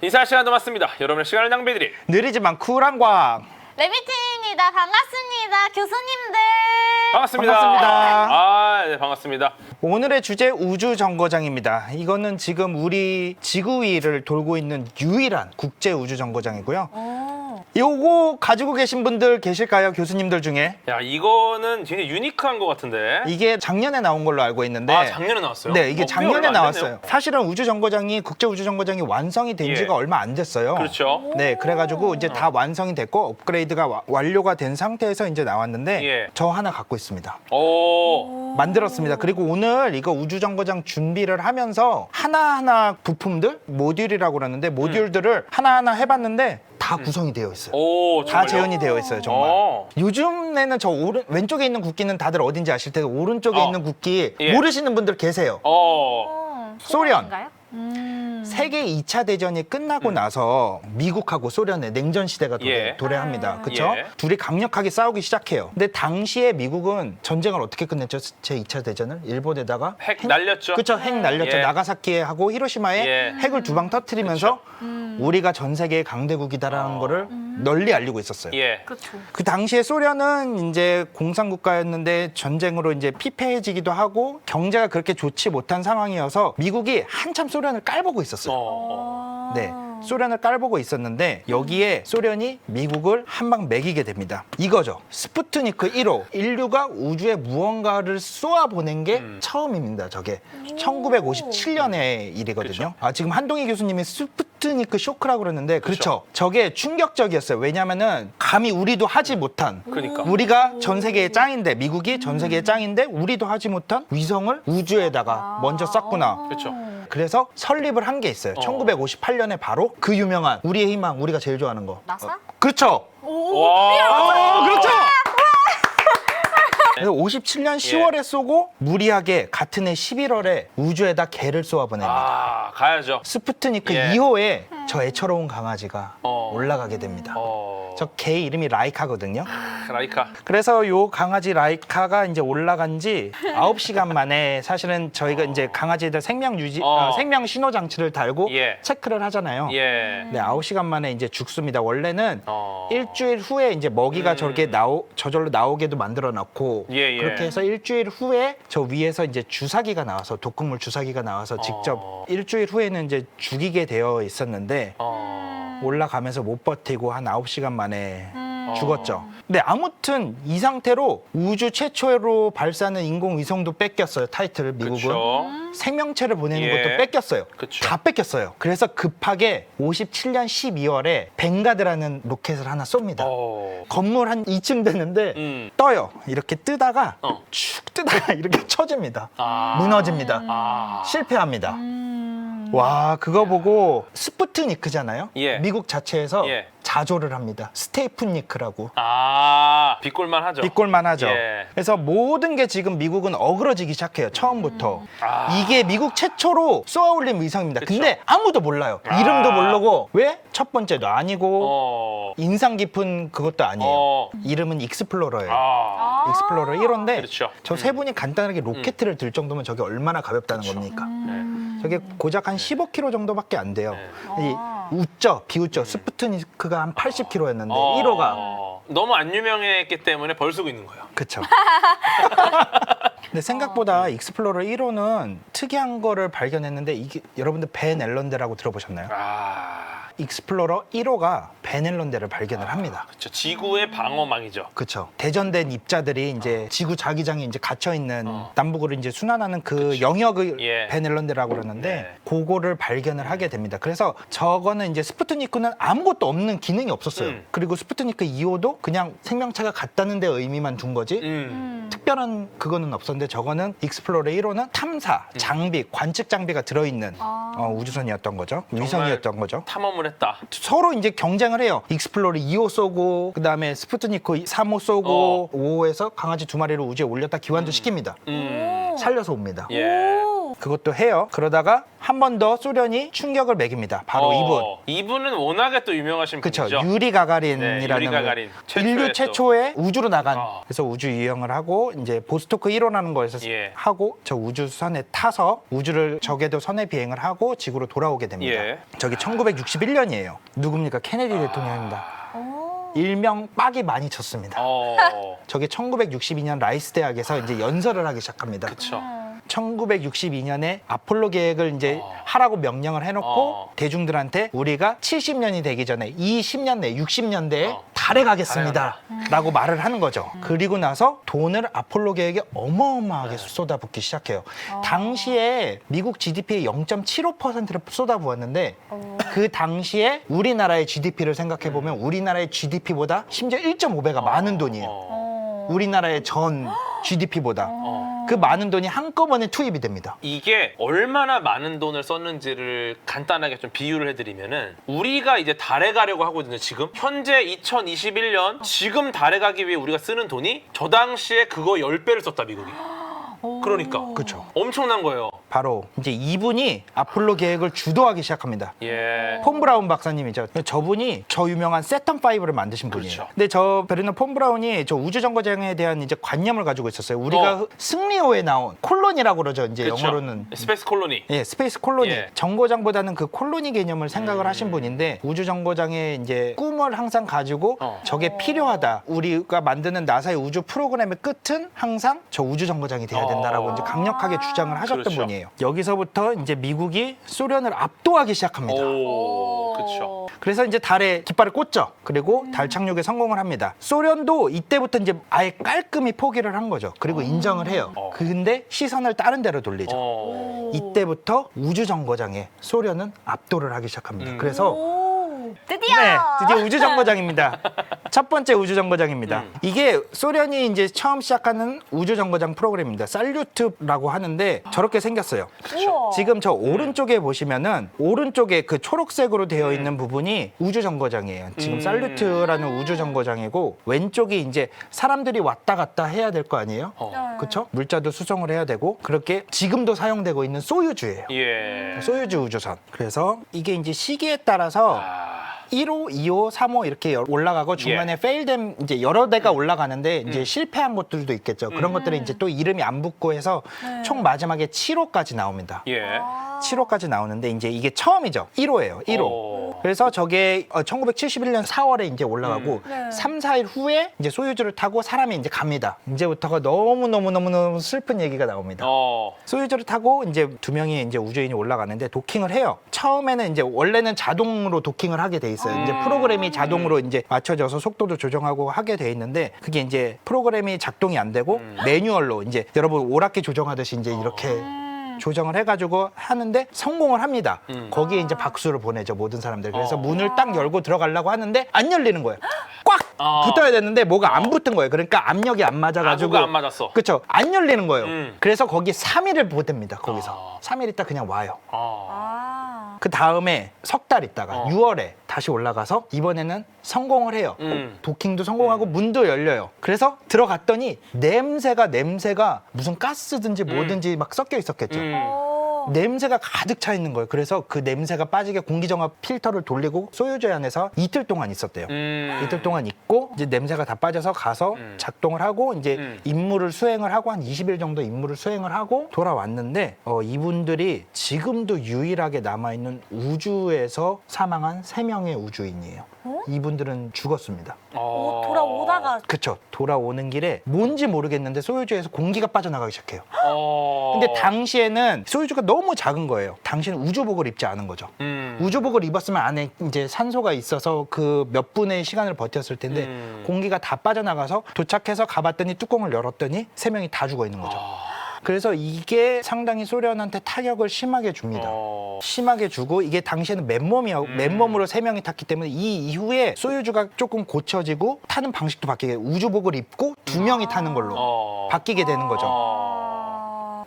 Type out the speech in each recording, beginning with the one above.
인사 시간 남았습니다. 여러분의 시간을 낭비해드릴 느리지만 쿨한 과학. 레비티입니다. 반갑습니다. 교수님들. 반갑습니다. 반갑습니다. 네, 반갑습니다. 오늘의 주제 우주정거장입니다. 이거는 지금 우리 지구 위를 돌고 있는 유일한 국제 우주정거장이고요. 요거 가지고 계신 분들 계실까요? 교수님들 중에? 야, 이거는 굉장히 유니크한 것 같은데. 이게 작년에 나온 걸로 알고 있는데. 아, 작년에 나왔어요? 네, 이게 꽤 작년에 얼마 안 나왔어요. 됐네요. 사실은 우주정거장이 국제 우주정거장이 완성이 된 지가 예. 얼마 안 됐어요. 그렇죠. 네, 그래가지고 이제 다 완성이 됐고 업그레이드가 완료가 된 상태에서 이제 나왔는데 예. 저 하나 갖고 있습니다. 오. 만들었습니다. 그리고 오늘 이거 우주정거장 준비를 하면서 하나하나 부품들, 모듈이라고 그러는데 모듈들을 하나하나 해봤는데 다 구성이 되어 있어요. 오, 다 정말요? 재현이 되어 있어요, 정말. 요즘에는 저 왼쪽에 있는 국기는 다들 어딘지 아실 텐데 오른쪽에 있는 국기 예. 모르시는 분들 계세요. 소련. 소련인가요? 세계 2차 대전이 끝나고 나서 미국하고 소련의 냉전 시대가 예. 도래합니다. 그렇죠? 예. 둘이 강력하게 싸우기 시작해요. 근데 당시에 미국은 전쟁을 어떻게 끝냈죠? 제 2차 대전을 일본에다가 핵 날렸죠? 그렇죠. 핵 날렸죠. 예. 나가사키에 하고 히로시마에 예. 핵을 두 방 터뜨리면서 우리가 전 세계의 강대국이다라는 거를 널리 알리고 있었어요. 예. 그렇죠. 그 당시에 소련은 이제 공산국가였는데 전쟁으로 이제 피폐해지기도 하고 경제가 그렇게 좋지 못한 상황이어서 미국이 한참 소련을 깔보고 있었어요. 네, 소련을 깔보고 있었는데 여기에 소련이 미국을 한 방 매기게 됩니다. 이거죠. 스푸트니크 1호. 인류가 우주에 무언가를 쏘아보낸 게 처음입니다. 저게 1957년의 일이거든요. 그렇죠. 지금 한동희 교수님이 스푸트니크 쇼크라고 그러는데 그렇죠. 저게 충격적이었어요. 왜냐면은 감히 우리도 하지 못한 그러니까. 우리가 전 세계의 짱인데 미국이 전 세계의 짱인데 우리도 하지 못한 위성을 우주에다가 먼저 쐈구나. 그렇죠. 그래서 설립을 한 게 있어요. 1958년에 바로 그 유명한 우리의 희망, 우리가 제일 좋아하는 거. 나사? 그렇죠. 와. 그렇죠. 그래서 57년 10월에 쏘고 무리하게 같은 해 11월에 우주에다 개를 쏘아보냅니다. 가야죠. 스푸트니크 예. 2호에 저 애처로운 강아지가 올라가게 됩니다. 저 개 이름이 라이카거든요. 라이카. 그래서 요 강아지 라이카가 이제 올라간 지 9시간 만에 사실은 저희가 이제 강아지들 생명 유지, 생명 신호 장치를 달고 예. 체크를 하잖아요. 예. 네, 9시간 만에 이제 죽습니다. 원래는 어. 일주일 후에 이제 먹이가 저렇게 저절로 나오게도 만들어 놨고 예, 예. 그렇게 해서 일주일 후에 저 위에서 이제 주사기가 나와서 독극물 주사기가 나와서 직접 일주일 후에는 이제 죽이게 되어 있었는데 올라가면서 못 버티고 한 9시간 만에 죽었죠. 근데 아무튼 이 상태로 우주 최초로 발사하는 인공위성도 뺏겼어요. 타이틀을 미국은. 그렇죠. 생명체를 보내는 예. 것도 뺏겼어요. 그쵸. 다 뺏겼어요. 그래서 급하게 57년 12월에 벵가드라는 로켓을 하나 쏩니다. 건물 한 2층 되는데 떠요. 이렇게 뜨다가 쭉 뜨다가 이렇게 쳐집니다. 무너집니다. 실패합니다. 와, 그거 보고 스푸트니크잖아요. 예. 미국 자체에서 예. 자조를 합니다. 스테이프니크라고. 비꼴만 하죠. 비꼴만 하죠. 예. 그래서 모든 게 지금 미국은 어그러지기 시작해요. 처음부터. 이게 미국 최초로 쏘아올린 위성입니다. 그쵸. 근데 아무도 몰라요. 이름도 모르고. 왜? 첫 번째도 아니고 인상 깊은 그것도 아니에요. 이름은 익스플로러예요. 익스플로러 1호인데 그렇죠. 저 세 분이 간단하게 로켓을 들 정도면 저게 얼마나 가볍다는 겁니까? 저게 고작 한 15kg 정도밖에 안 돼요. 비웃죠. 스푸트니크가 한 80kg였는데 1호가. 너무 안 유명했기 때문에 벌 쓰고 있는 거예요. 그쵸. 근데 생각보다 익스플로러 1호는 특이한 거를 발견했는데 이게 여러분들 벤 앨런데라고 들어보셨나요? 익스플로러 1호가 벤 앨런데를 발견을 합니다. 그렇죠. 지구의 방어망이죠. 그렇죠. 대전된 입자들이 이제 지구 자기장에 이제 갇혀 있는 남북으로 이제 순환하는 그 영역을 예. 벤 앨런데라고 그러는데 네. 그거를 발견을 하게 됩니다. 그래서 저거는 이제 스푸트니크는 아무것도 없는 기능이 없었어요. 그리고 스푸트니크 2호도 그냥 생명체가 같다는 데 의미만 둔 거지. 특별한 그거는 없었는데 저거는 익스플로러 1호는 탐사, 장비, 관측 장비가 들어있는 우주선이었던 거죠. 위성이었던 거죠. 탐험을 했다. 서로 이제 경쟁을 해요. 익스플로러 2호 쏘고 그다음에 스푸트니크 3호 쏘고 5호에서 강아지 2마리를 우주에 올렸다 기환도 시킵니다. 살려서 옵니다. 예. 그것도 해요. 그러다가 한 번 더 소련이 충격을 매깁니다. 바로 이분은 워낙에 또 유명하신 그쵸. 분이죠. 유리 가가린이라는 네, 유리 가가린. 인류 최초의 최초의 우주로 나간 어. 그래서 우주 유영을 하고 이제 보스토크 1호라는 거에서 예. 하고 저 우주선에 타서 우주를 적에도 선해 비행을 하고 지구로 돌아오게 됩니다. 예. 저기 1961년이에요. 누굽니까? 케네디 대통령입니다. 일명 빡이 많이 쳤습니다. 저게 1962년 라이스 대학에서 이제 연설을 하기 시작합니다. 그쵸. 1962년에 아폴로 계획을 이제 하라고 명령을 해놓고 대중들한테 우리가 70년이 되기 전에 이 10년 내 60년대에 달에 가겠습니다 라고 말을 하는 거죠. 그리고 나서 돈을 아폴로 계획에 어마어마하게 쏟아붓기 시작해요. 당시에 미국 GDP의 0.75%를 쏟아부었는데 그 당시에 우리나라의 GDP를 생각해보면 우리나라의 GDP보다 심지어 1.5배가 많은 돈이에요. 우리나라의 전 GDP보다. 그 많은 돈이 한꺼번에 투입이 됩니다. 이게 얼마나 많은 돈을 썼는지를 간단하게 좀 비유를 해드리면은 우리가 이제 달에 가려고 하거든요. 지금 현재 2021년 지금 달에 가기 위해 우리가 쓰는 돈이 저 당시에 그거 10배를 썼다 미국이. 그러니까 그렇죠. 엄청난 거예요. 바로 이제 이분이 아폴로 계획을 주도하기 시작합니다. 예. 폰 브라운 박사님이죠. 저분이 저 유명한 세턴 5를 만드신 분이에요. 그렇죠. 근데 저 베르너 폰 브라운이 저 우주 정거장에 대한 이제 관념을 가지고 있었어요. 우리가 승리호에 나온 콜론이라고 그러죠. 이제 그렇죠. 영어로는 스페이스 콜로니. 예, 스페이스 콜로니. 예. 정거장보다는 그 콜로니 개념을 생각을 하신 분인데 우주 정거장의 이제 꿈을 항상 가지고 저게 필요하다. 우리가 만드는 나사의 우주 프로그램의 끝은 항상 저 우주 정거장이 돼야 된다라고 이제 강력하게 주장을 하셨던 그렇죠. 분이에요. 여기서부터 이제 미국이 소련을 압도하기 시작합니다. 그렇죠. 그래서 이제 달에 깃발을 꽂죠. 그리고 달 착륙에 성공을 합니다. 소련도 이때부터 이제 아예 깔끔히 포기를 한 거죠. 그리고 인정을 해요. 근데 시선을 다른 데로 돌리죠. 이때부터 우주 정거장에 소련은 압도를 하기 시작합니다. 그래서 드디어. 네, 드디어 우주 정거장입니다. 첫 번째 우주 정거장입니다. 이게 소련이 이제 처음 시작하는 우주 정거장 프로그램입니다. 살류트라고 하는데 저렇게 생겼어요. 우와. 지금 저 오른쪽에 보시면은 오른쪽에 그 초록색으로 되어 있는 부분이 우주 정거장이에요. 지금 살류트라는 우주 정거장이고 왼쪽이 이제 사람들이 왔다 갔다 해야 될 거 아니에요? 그렇죠? 물자도 수송을 해야 되고 그렇게 지금도 사용되고 있는 소유주예요. 예. 소유주 우주선. 그래서 이게 이제 시기에 따라서 1호, 2호, 3호 이렇게 올라가고 중간에 페일된 이제 여러 대가 올라가는데 이제 실패한 것들도 있겠죠. 그런 것들은 이제 또 이름이 안 붙고 해서 총 마지막에 7호까지 나옵니다. 예. 7호까지 나오는데 이제 이게 처음이죠. 1호예요. 1호. 그래서 저게 1971년 4월에 이제 올라가고 3, 4일 후에 이제 소유주를 타고 사람이 이제 갑니다. 이제부터가 너무 슬픈 얘기가 나옵니다. 소유주를 타고 이제 두 명이 이제 우주인이 올라가는데 도킹을 해요. 처음에는 이제 원래는 자동으로 도킹을 하게 돼 있어요. 이제 프로그램이 자동으로 이제 맞춰져서 속도도 조정하고 하게 돼 있는데 그게 이제 프로그램이 작동이 안 되고 매뉴얼로 이제 여러분 오락기 조정하듯이 이제 이렇게 조정을 해가지고 하는데 성공을 합니다. 거기에 이제 박수를 보내죠 모든 사람들. 그래서 문을 딱 열고 들어가려고 하는데 안 열리는 거예요. 꽉 붙어야 되는데 뭐가 안 붙은 거예요. 그러니까 압력이 안 맞아가지고 아구가 안 맞았어. 그렇죠. 안 열리는 거예요. 그래서 거기 3일을 보냅니다. 거기서 3일 있다 그냥 와요. 그 다음에 석 달 있다가 6월에 다시 올라가서 이번에는 성공을 해요. 도킹도 성공하고 문도 열려요. 그래서 들어갔더니 냄새가 무슨 가스든지 뭐든지 막 섞여 있었겠죠. 냄새가 가득 차 있는 거예요. 그래서 그 냄새가 빠지게 공기정화 필터를 돌리고 소유주 안에서 이틀 동안 있었대요. 이틀 동안 있고 이제 냄새가 다 빠져서 가서 작동을 하고 이제 임무를 수행을 하고 한 20일 정도 임무를 수행을 하고 돌아왔는데 이분들이 지금도 유일하게 남아있는 우주에서 사망한 3명의 우주인이에요. 이분들은 죽었습니다. 돌아오다가. 그쵸. 돌아오는 길에 뭔지 모르겠는데 소유주에서 공기가 빠져나가기 시작해요. 근데 당시에는 소유주가 너무 작은 거예요. 당시에는 우주복을 입지 않은 거죠. 우주복을 입었으면 안에 이제 산소가 있어서 그 몇 분의 시간을 버텼을 텐데 공기가 다 빠져나가서 도착해서 가봤더니 뚜껑을 열었더니 3명이 다 죽어 있는 거죠. 그래서 이게 상당히 소련한테 타격을 심하게 줍니다. 심하게 주고 이게 당시에는 맨몸으로 3명이 탔기 때문에 이 이후에 소유주가 조금 고쳐지고 타는 방식도 바뀌게 우주복을 입고 2명이 타는 걸로 바뀌게 되는 거죠.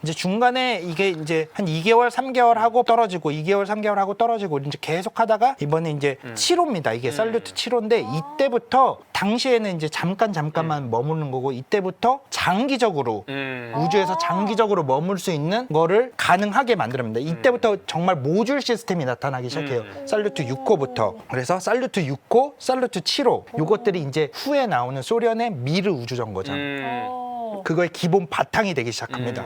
이제 중간에 이게 이제 한 2개월, 3개월 하고 떨어지고 2개월, 3개월 하고 떨어지고 이제 계속 하다가 이번에 이제 7호입니다. 이게 살루트 7호인데 이때부터 당시에는 이제 잠깐만 머무는 거고 이때부터 장기적으로 우주에서 장기적으로 머물 수 있는 거를 가능하게 만들어냅니다. 이때부터 정말 모듈 시스템이 나타나기 시작해요. 살루트 6호부터. 그래서 살루트 6호, 살루트 7호 요것들이 이제 후에 나오는 소련의 미르 우주정거장. 그거의 기본 바탕이 되기 시작합니다.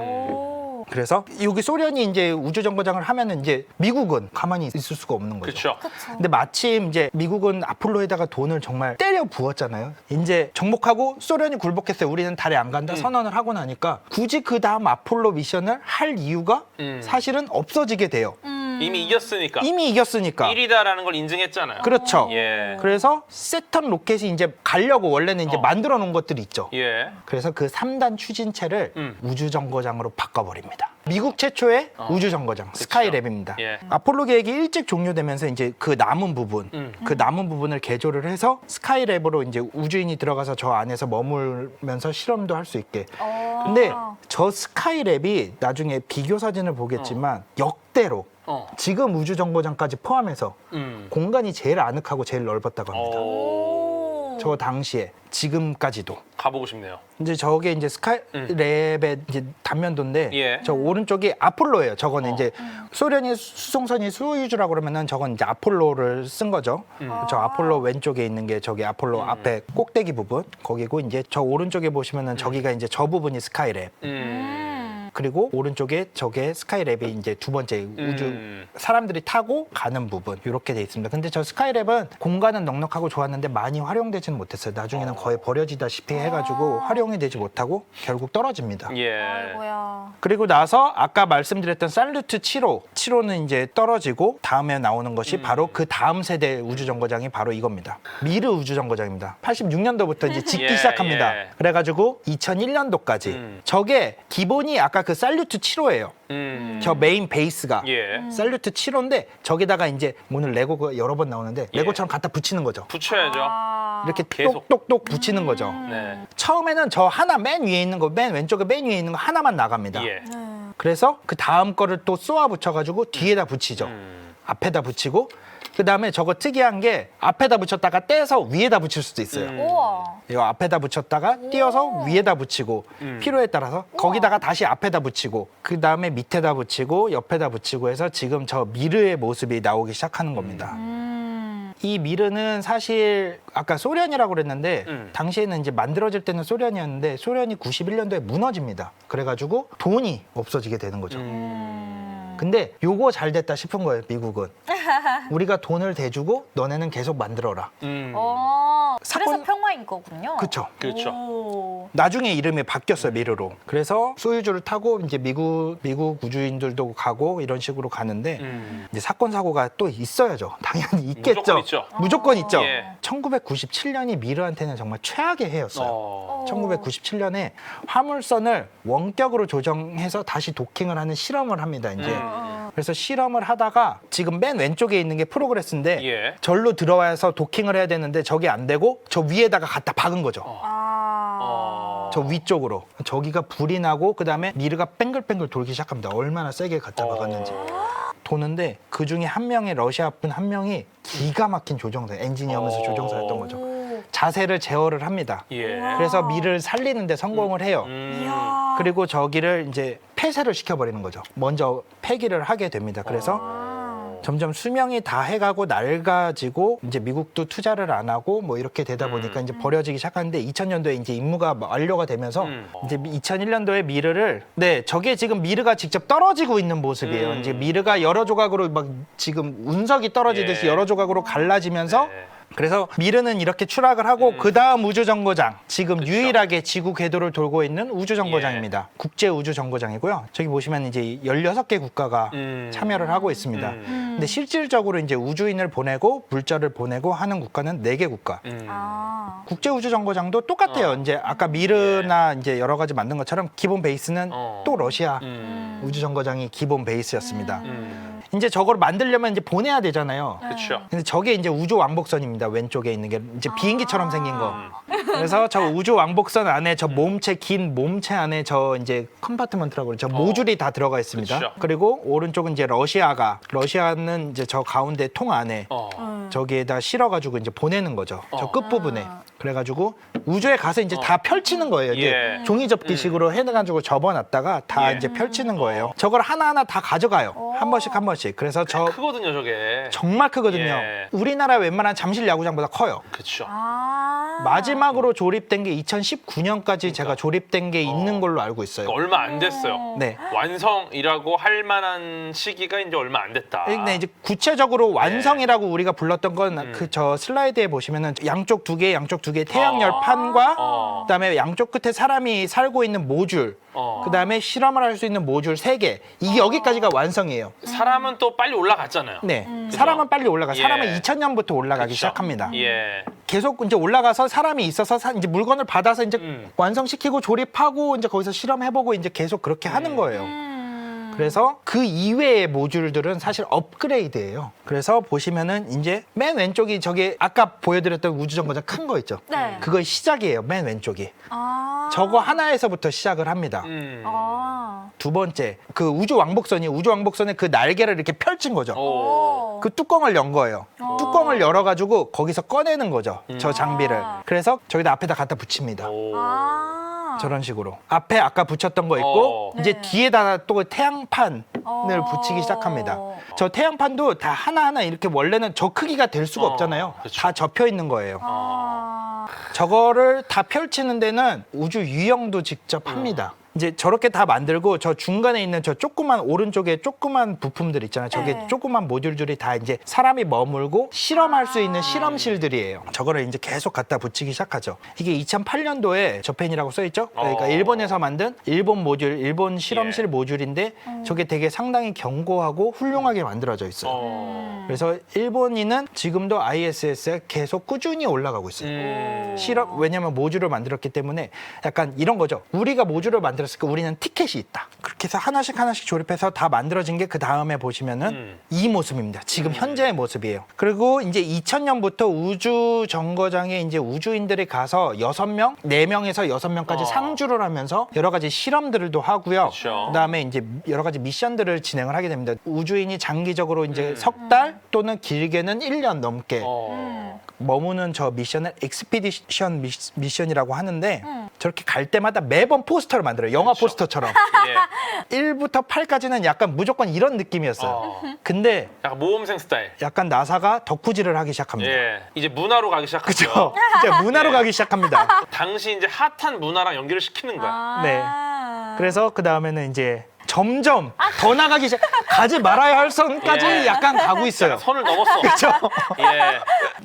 그래서 여기 소련이 이제 우주정거장을 하면은 이제 미국은 가만히 있을 수가 없는 거죠. 그렇죠. 근데 마침 이제 미국은 아폴로에다가 돈을 정말 때려 부었잖아요. 이제 정복하고 소련이 굴복했어요. 우리는 달에 안 간다 선언을 하고 나니까 굳이 그 다음 아폴로 미션을 할 이유가 사실은 없어지게 돼요. 이미 이겼으니까. 이미 이겼으니까. 1위다라는 걸 인증했잖아요. 그렇죠. 예. 그래서 세턴 로켓이 이제 가려고 원래는 이제 만들어 놓은 것들이 있죠. 예. 그래서 그 3단 추진체를 우주정거장으로 바꿔버립니다. 미국 최초의 우주정거장 스카이랩입니다. 예. 아폴로 계획이 일찍 종료되면서 이제 그 남은 부분, 그 남은 부분을 개조를 해서 스카이랩으로 이제 우주인이 들어가서 저 안에서 머물면서 실험도 할 수 있게. 근데 저 스카이랩이 나중에 비교 사진을 보겠지만 역대로 지금 우주정거장까지 포함해서 공간이 제일 아늑하고 제일 넓었다고 합니다. 저 당시에 지금까지도. 가보고 싶네요. 이제 저게 이제 스카이랩의 이제 단면도인데 예. 저 오른쪽이 아폴로예요. 저거는 이제 소련이 수송선이 소유주라고 그러면은 저건 이제 아폴로를 쓴 거죠. 저 아폴로 왼쪽에 있는 게 저기 아폴로 앞에 꼭대기 부분 거기고 이제 저 오른쪽에 보시면은 저기가 이제 저 부분이 스카이랩. 그리고 오른쪽에 저게 스카이랩이 이제 두 번째 우주 사람들이 타고 가는 부분 이렇게 돼 있습니다. 근데 저 스카이랩은 공간은 넉넉하고 좋았는데 많이 활용되지는 못했어요. 나중에는 거의 버려지다시피 해가지고 활용이 되지 못하고 결국 떨어집니다. 예. 아이고야. 그리고 나서 아까 말씀드렸던 살루트 7호는 이제 떨어지고 다음에 나오는 것이 바로 그 다음 세대 우주정거장이 바로 이겁니다. 미르 우주정거장입니다. 86년도부터 이제 짓기 예, 시작합니다. 예. 그래가지고 2001년도까지 저게 기본이 아까 그 살루트 7호예요. 저 메인 베이스가 예. 살루트 7호인데 저기다가 이제 오늘 레고가 여러 번 나오는데 레고처럼 갖다 붙이는 거죠. 붙여야죠. 이렇게 계속. 똑똑똑 붙이는 거죠. 네. 처음에는 저 하나 맨 위에 있는 거, 맨 왼쪽에 맨 위에 있는 거 하나만 나갑니다. 예. 그래서 그 다음 거를 또 쏘아 붙여가지고 뒤에다 붙이죠. 앞에다 붙이고 그 다음에 저거 특이한 게 앞에다 붙였다가 떼서 위에다 붙일 수도 있어요. 우와. 이거 앞에다 붙였다가 띄어서 위에다 붙이고 필요에 따라서 거기다가 다시 앞에다 붙이고 그 다음에 밑에다 붙이고 옆에다 붙이고 해서 지금 저 미르의 모습이 나오기 시작하는 겁니다. 이 미르는 사실 아까 소련이라고 그랬는데 당시에는 이제 만들어질 때는 소련이었는데 소련이 91년도에 무너집니다. 그래가지고 돈이 없어지게 되는 거죠. 근데 요거 잘 됐다 싶은 거예요, 미국은. 우리가 돈을 대주고 너네는 계속 만들어라. 그래서 사건- 평화인 거군요. 그쵸. 그렇죠. 오. 나중에 이름이 바뀌었어요, 미르로. 그래서 소유주를 타고 이제 미국 우주인들도 가고 이런 식으로 가는데 이제 사건 사고가 또 있어야죠. 당연히 있겠죠. 무조건 있죠. 무조건 있죠. 예. 1997년이 미르한테는 정말 최악의 해였어요. 1997년에 화물선을 원격으로 조정해서 다시 도킹을 하는 실험을 합니다. 이제 그래서 실험을 하다가 지금 맨 왼쪽에 있는 게 프로그레스인데 예. 절로 들어와서 도킹을 해야 되는데 저게 안 되고 저 위에다가 갖다 박은 거죠. 저 위쪽으로. 저기가 불이 나고 그다음에 미르가 뺑글뺑글 돌기 시작합니다. 얼마나 세게 갖다 박았는지. 도는데 그 중에 한 명의 러시아 분 한 명이 기가 막힌 조종사, 엔지니어면서 조종사였던 거죠. 자세를 제어를 합니다. 예. 그래서 미를 살리는데 성공을 해요. 이야. 그리고 저기를 이제 폐쇄를 시켜버리는 거죠. 먼저 폐기를 하게 됩니다. 그래서 점점 수명이 다 해가고 낡아지고 이제 미국도 투자를 안 하고 뭐 이렇게 되다 보니까 이제 버려지기 시작하는데 2000년도에 이제 임무가 완료가 되면서 이제 2001년도에 미르를 저게 지금 미르가 직접 떨어지고 있는 모습이에요. 이제 미르가 여러 조각으로 막 지금 운석이 떨어지듯이 예. 여러 조각으로 갈라지면서 네. 그래서 미르는 이렇게 추락을 하고 그 다음 우주정거장 지금 그쵸. 유일하게 지구 궤도를 돌고 있는 우주정거장입니다. 국제우주정거장이고요. 저기 보시면 이제 16개 국가가 참여를 하고 있습니다. 근데 실질적으로 이제 우주인을 보내고 물자를 보내고 하는 국가는 4개 국가. 국제우주정거장도 똑같아요. 이제 아까 미르나 이제 여러 가지 만든 것처럼 기본 베이스는 또 러시아 우주정거장이 기본 베이스였습니다. 이제 저걸 만들려면 이제 보내야 되잖아요. 그렇죠. 근데 저게 이제 우주 왕복선입니다. 왼쪽에 있는 게 이제 비행기처럼 생긴 거. 그래서 저 우주 왕복선 안에 저 몸체 긴 몸체 안에 저 이제 컴파트먼트라고 그러죠. 모듈이 다 들어가 있습니다. 그쵸. 그리고 오른쪽은 이제 러시아는 이제 저 가운데 통 안에 저기에다 실어가지고 이제 보내는 거죠. 저 끝부분에. 그래가지고 우주에 가서 이제 다 펼치는 거예요. 이제 예. 종이 접기식으로 해가지고 접어놨다가 다 예. 이제 펼치는 거예요. 저걸 하나하나 다 가져가요. 한 번씩 한 번씩. 그래서 저 크거든요, 저게. 정말 크거든요. 예. 우리나라 웬만한 잠실 야구장보다 커요. 그렇죠. 마지막으로 조립된 게 2019년까지 제가 조립된 게 있는 걸로 알고 있어요. 얼마 안 됐어요. 네. 완성이라고 할 만한 시기가 이제 얼마 안 됐다. 근데 이제 구체적으로 완성이라고 우리가 불렀던 건 그 저 슬라이드에 보시면은 양쪽 두 개 태양열 판과 그다음에 양쪽 끝에 사람이 살고 있는 모듈, 그다음에 실험을 할 수 있는 모듈 3개. 이게 여기까지가 완성이에요. 사람은 또 빨리 올라갔잖아요. 네. 그죠? 사람은 빨리 올라가. 예. 사람은 2000년부터 올라가기 그쵸. 시작합니다. 예. 계속 이제 올라가서 사람이 있어서 이제 물건을 받아서 이제 완성시키고 조립하고 이제 거기서 실험해보고 이제 계속 그렇게 하는 거예요. 그래서 그 이외의 모듈들은 사실 업그레이드예요. 그래서 보시면은 이제 맨 왼쪽이 저기 아까 보여드렸던 우주정거장 큰 거 있죠. 네. 그거의 시작이에요. 맨 왼쪽이. 아. 저거 하나에서부터 시작을 합니다. 아. 두 번째, 그 우주 왕복선의 그 날개를 이렇게 펼친 거죠. 오. 그 뚜껑을 연 거예요. 뚜껑을 열어가지고 거기서 꺼내는 거죠. 저 장비를. 아. 그래서 저기다 앞에다 갖다 붙입니다. 오. 아. 저런 식으로. 앞에 아까 붙였던 거 있고 이제 네. 뒤에다가 또 태양판을 붙이기 시작합니다. 저 태양판도 다 하나하나 이렇게 원래는 저 크기가 될 수가 없잖아요. 그쵸. 다 접혀 있는 거예요. 아. 저거를 다 펼치는 데는 우주 유형도 직접 합니다. 이제 저렇게 다 만들고 저 중간에 있는 저 조그만 오른쪽에 조그만 부품들 있잖아요. 저게 네. 조그만 모듈들이 다 이제 사람이 머물고 실험할 수 있는 실험실들이에요. 저거를 이제 계속 갖다 붙이기 시작하죠. 이게 2008년도에 저펜이라고 써 있죠. 그러니까 일본에서 만든 일본 모듈, 일본 실험실 예. 모듈인데 저게 되게 상당히 견고하고 훌륭하게 만들어져 있어요. 그래서 일본인은 지금도 ISS에 계속 꾸준히 올라가고 있어요. 실험, 왜냐면 모듈을 만들었기 때문에 약간 이런 거죠. 우리가 모듈을 만들었으니까 우리는 티켓이 있다. 그렇게 해서 하나씩 조립해서 다 만들어진 게 그 다음에 보시면은 이 모습입니다. 지금 현재의 모습이에요. 그리고 이제 2000년부터 우주 정거장에 이제 우주인들이 가서 6명, 4명에서 6명까지 상주를 하면서 여러 가지 실험들도 하고요. 그쵸. 그다음에 이제 여러 가지 미션들을 진행을 하게 됩니다. 우주인이 장기적으로 이제 석 달 또는 길게는 1년 넘게 머무는 저 미션을 익스피디션 미션이라고 하는데 저렇게 갈 때마다 매번 포스터를 만들어요. 영화 그쵸. 포스터처럼. 예. 1부터 8까지는 약간 무조건 이런 느낌이었어요. 근데 약간 모험생 스타일. 약간 나사가 덕후질을 하기 시작합니다. 예. 이제 문화로 가기 시작하죠. 그죠? 이제 문화로 예. 가기 시작합니다. 당시 이제 핫한 문화랑 연결을 시키는 거야. 아. 네. 그래서 그 다음에는 이제 점점 더 나가기 시작. 가지 말아야 할 선까지 예. 약간 가고 있어요. 선을 넘었어. 그렇죠. 예.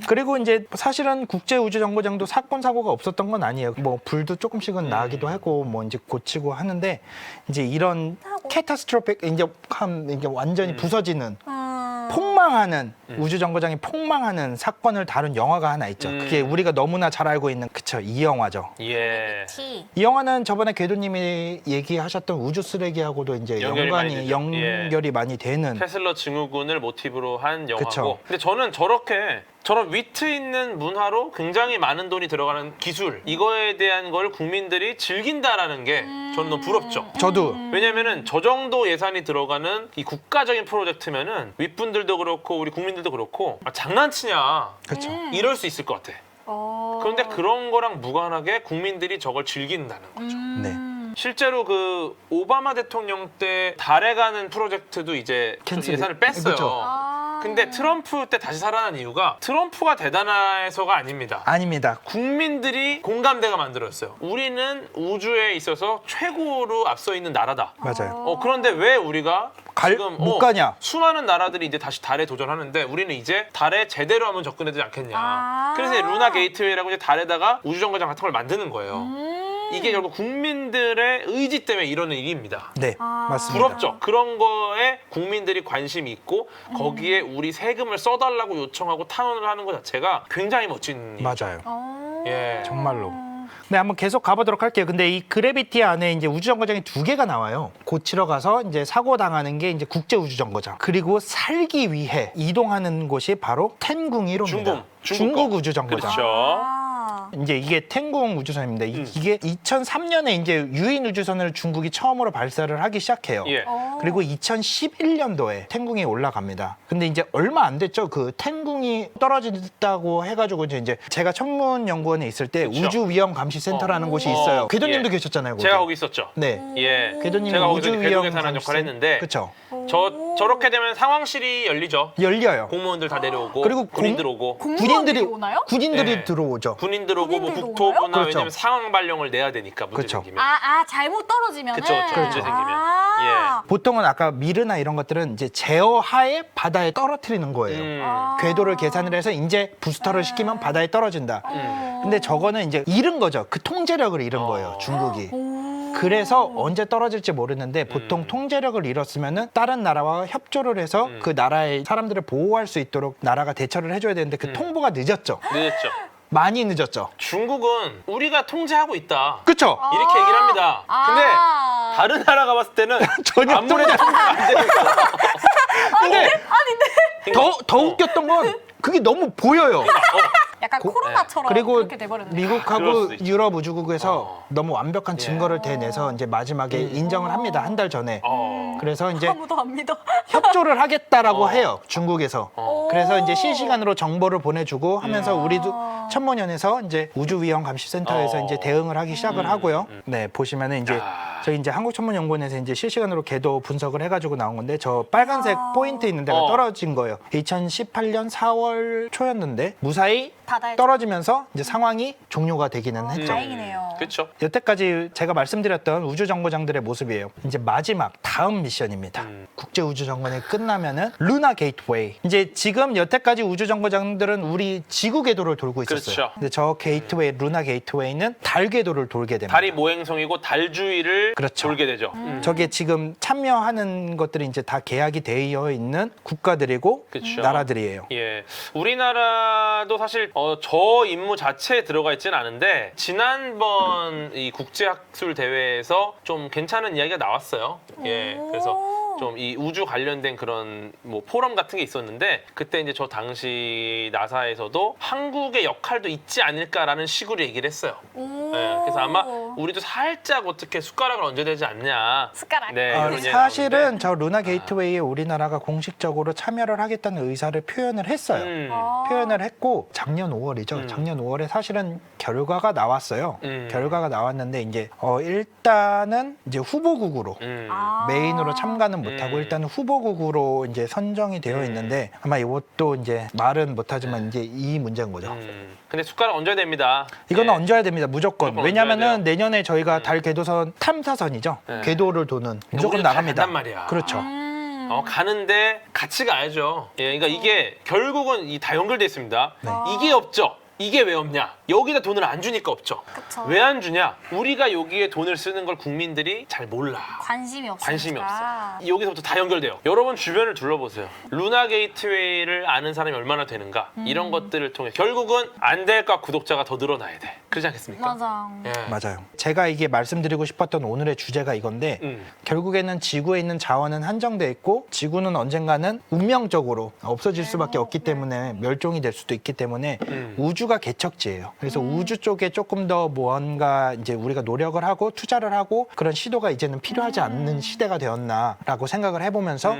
그리고 이제 사실은 국제우주정거장도 사건 사고가 없었던 건 아니에요. 뭐 불도 조금씩은 나기도 하고 뭐 이제 고치고 하는데 이제 이런 캐타스트로픽 이제 완전히 부서지는 폭망하는 우주정거장이 폭망하는 사건을 다룬 영화가 하나 있죠. 그게 우리가 너무나 잘 알고 있는 그쵸 이 영화죠. 예. 이 영화는 저번에 궤도님이 얘기하셨던 우주 쓰레기하고도 이제 연결이 많이 되죠. 연결이 많이 되는 테슬러 증후군을 모티브로 한 영화고. 그쵸. 근데 저는 저런 위트 있는 문화로 굉장히 많은 돈이 들어가는 기술 이거에 대한 걸 국민들이 즐긴다라는 게 저는 너무 부럽죠. 저도 왜냐면은 저 정도 예산이 들어가는 이 국가적인 프로젝트면은 윗분들도 그렇고 우리 국민들도 그렇고 장난치냐 그렇죠. 이럴 수 있을 것 같아. 그런데 그런 거랑 무관하게 국민들이 저걸 즐긴다는 거죠. 네. 실제로 그 오바마 대통령 때 달에 가는 프로젝트도 이제 좀 캔슬이- 예산을 뺐어요. 그렇죠. 근데 트럼프 때 다시 살아난 이유가 트럼프가 대단해서가 아닙니다. 아닙니다. 국민들이 공감대가 만들었어요. 우리는 우주에 있어서 최고로 앞서 있는 나라다. 맞아요. 그런데 왜 우리가 지금 못 가냐? 수많은 나라들이 이제 다시 달에 도전하는데 우리는 이제 달에 제대로 한번 접근해야 되지 않겠냐. 아. 그래서 이제 루나 게이트웨이라고 이제 달에다가 우주정거장 같은 걸 만드는 거예요. 이게 결국 국민들의 의지 때문에 이러는 일입니다. 네, 맞습니다. 부럽죠. 그런 거에 국민들이 관심이 있고 거기에 우리 세금을 써달라고 요청하고 탄원을 하는 것 자체가 굉장히 멋진 일이죠. 맞아요. 예. 정말로. 네, 한번 계속 가보도록 할게요. 근데 이 그래비티 안에 이제 우주정거장이 2개가 나와요. 고치러 가서 이제 사고 당하는 게 이제 국제우주정거장. 그리고 살기 위해 이동하는 곳이 바로 텐궁이로입니다. 중국 우주정거장. 그렇죠. 아. 이제 이게 텐궁 우주선입니다. 이게 2003년에 이제 유인 우주선을 중국이 처음으로 발사를 하기 시작해요. 예. 그리고 2011년도에 텐궁이 올라갑니다. 근데 이제 얼마 안 됐죠. 그 텐궁이 떨어진다고 해가지고 이제 제가 천문연구원에 있을 때 그렇죠. 우주위험감시센터라는 곳이 있어요. 궤도님도 예. 계셨잖아요. 거기. 제가 거기 있었죠. 네. 예. 궤도님이 제가 거기서 우주위험 궤도계산하는 역할을 했는데 그렇죠. 저렇게 되면 상황실이 열리죠. 열려요. 공무원들 다 내려오고 그리고 군인들 오고 공무원들이 오나요? 군인들이 네. 들어오죠. 군인들 오고 뭐 군인들도 국토부나 오나요? 그렇죠. 왜냐면 상황 발령을 내야 되니까 문제 그렇죠. 생기면. 잘못 떨어지면은. 그쵸, 그쵸. 문제 생기면. 아. 보통은 아까 미르나 이런 것들은 이제 제어하에 바다에 떨어뜨리는 거예요. 아. 궤도를 계산을 해서 이제 부스터를 시키면 바다에 떨어진다. 근데 저거는 이제 잃은 거죠. 그 통제력을 잃은 거예요. 중국이. 그래서 언제 떨어질지 모르는데 보통 통제력을 잃었으면은 다른 나라와 협조를 해서 그 나라의 사람들을 보호할 수 있도록 나라가 대처를 해줘야 되는데 그 통보가 늦었죠. 늦었죠. 많이 늦었죠. 중국은 우리가 통제하고 있다. 그렇죠? 이렇게 얘기를 합니다. 근데 아. 다른 나라가 봤을 때는 전혀 아무래도 통제가 안 되는 거예요. 근데 그러니까 더 웃겼던 건 그게 너무 보여요. 약간 코로나처럼 그리고 그렇게 돼버렸네. 그럴 미국하고 수도 있죠. 유럽 우주국에서 너무 완벽한 증거를 대내서 이제 마지막에 인정을 합니다. 한 달 전에. 그래서 이제 아무도 안 믿어. 협조를 하겠다라고 해요. 중국에서. 어. 그래서 이제 실시간으로 정보를 보내주고 하면서 우리도 천문연에서 이제 우주위험감시센터에서 이제 대응을 하기 시작을 하고요. 네, 보시면은 이제 야. 저희 이제 한국천문연구원에서 이제 실시간으로 궤도 분석을 해가지고 나온 건데 저 빨간색 포인트 있는 데가 떨어진 거예요. 2018년 4월 초였는데 무사히 바다에 떨어지면서 이제 상황이 종료가 되기는 했죠. 다행이네요. 그렇죠. 여태까지 제가 말씀드렸던 우주정거장들의 모습이에요. 이제 마지막 다음 미션입니다. 국제우주정거장이 끝나면은 루나 게이트웨이. 이제 지금 여태까지 우주정거장들은 우리 지구 궤도를 돌고 있었어요. 그렇죠. 근데 저 게이트웨이, 루나 게이트웨이는 달 궤도를 돌게 됩니다. 달이 모행성이고 달 주위를 그렇죠. 돌게 되죠. 저게 지금 참여하는 것들이 이제 다 계약이 되어 있는 국가들이고 그쵸. 나라들이에요. 예, 우리나라도 사실 저 임무 자체에 들어가 있지는 않은데 지난번 이 국제학술 대회에서 좀 괜찮은 이야기가 나왔어요. 예, 그래서 좀 이 우주 관련된 그런 뭐 포럼 같은 게 있었는데 그때 이제 저 당시 나사에서도 한국의 역할도 있지 않을까라는 식으로 얘기를 했어요. 예, 그래서 아마 우리도 살짝 어떻게 숟가락을 얹어야 되지 않냐. 숟가락. 네, 아, 이런 얘기가 사실은 나오는데. 저 루나 게이트웨이에 우리나라가 공식적으로 참여를 하겠다는 의사를 표현을 했어요. 표현을 했고 작년 5월이죠. 작년 5월에 사실은 결과가 나왔어요. 결과가 나왔는데 이제 일단은 이제 후보국으로 메인으로 참가는 못하고 일단 후보국으로 이제 선정이 되어 있는데 아마 이것도 이제 말은 못하지만 이제 이 문제인 거죠. 근데 숟가락 얹어야 됩니다. 이거는 예. 얹어야 됩니다. 무조건. 무조건 얹어야 왜냐면은 돼요. 내년에 저희가 달 궤도선 탐사선이죠. 네. 궤도를 도는 무조건 우리는 다 나갑니다. 간단 말이야. 그렇죠. 가는데 같이 가야죠. 예, 그러니까 이게 결국은 다 연결돼 있습니다. 네. 이게 없죠. 이게 왜 없냐? 여기다 돈을 안 주니까 없죠. 그쵸. 왜 안 주냐? 우리가 여기에 돈을 쓰는 걸 국민들이 잘 몰라. 관심이 없어. 관심이 없어. 여기서부터 다 연결돼요. 여러분 주변을 둘러보세요. 루나 게이트웨이를 아는 사람이 얼마나 되는가? 이런 것들을 통해 결국은 안 될까 구독자가 더 늘어나야 돼. 그렇지 않겠습니까? 맞아. 예. 맞아요. 제가 이게 말씀드리고 싶었던 오늘의 주제가 이건데 결국에는 지구에 있는 자원은 한정돼 있고 지구는 언젠가는 운명적으로 없어질 수밖에 없기 때문에 멸종이 될 수도 있기 때문에 우주가 개척지예요. 그래서 우주 쪽에 조금 더 뭔가 이제 우리가 노력을 하고 투자를 하고 그런 시도가 이제는 필요하지 않는 시대가 되었나라고 생각을 해보면서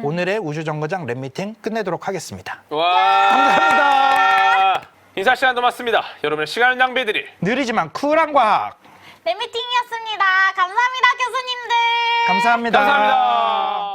오늘의 우주정거장 랩미팅 끝내도록 하겠습니다. 와. 감사합니다. 인사 시간도 맞습니다. 여러분의 시간을 낭비해드릴 느리지만 쿨한 과학. 네, 미팅이었습니다. 감사합니다, 교수님들. 감사합니다. 감사합니다.